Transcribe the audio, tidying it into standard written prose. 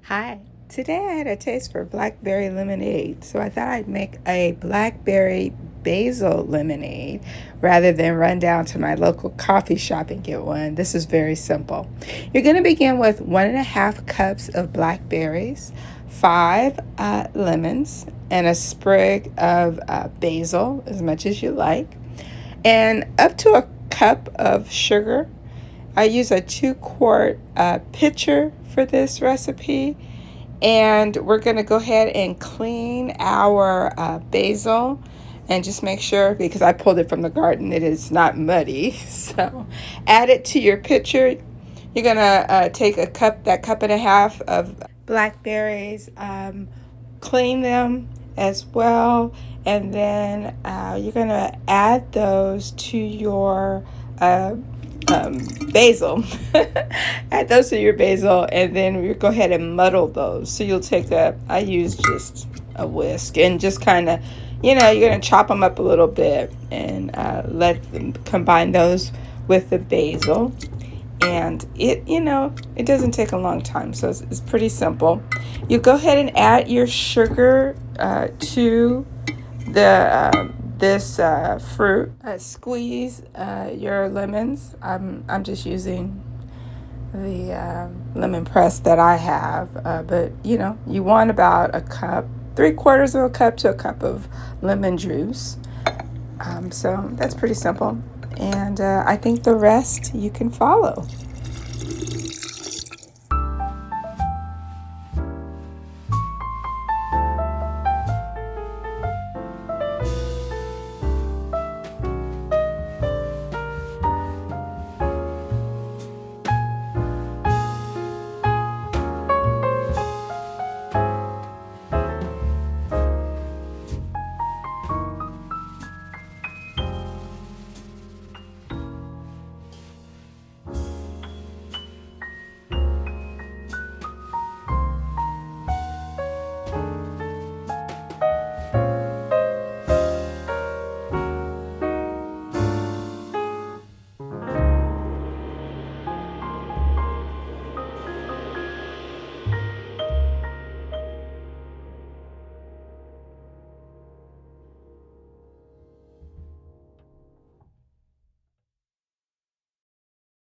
Hi, today I had a taste for blackberry lemonade, so I thought I'd make a blackberry basil lemonade rather than run down to my local coffee shop and get one. This is very simple. You're going to begin with 1.5 cups of blackberries, 5 lemons, and a sprig of basil, as much as you like, and up to a cup of sugar. I use a 2-quart pitcher for this recipe. And we're going to go ahead and clean our basil and just make sure, because I pulled it from the garden, it is not muddy. So add it to your pitcher. You're going to take that cup and a half of blackberries, clean them as well, and then you're going to add those to your basil. Add those to your basil, and then you go ahead and muddle those. So you'll take I use just a whisk and just kind of, you're going to chop them up a little bit and let them combine those with the basil. And it doesn't take a long time, so it's pretty simple. You go ahead and add your sugar to the this fruit. Squeeze your lemons. I'm just using the lemon press that I have, but you want about a cup, 3/4 of a cup to a cup of lemon juice. So that's pretty simple, and I think the rest you can follow.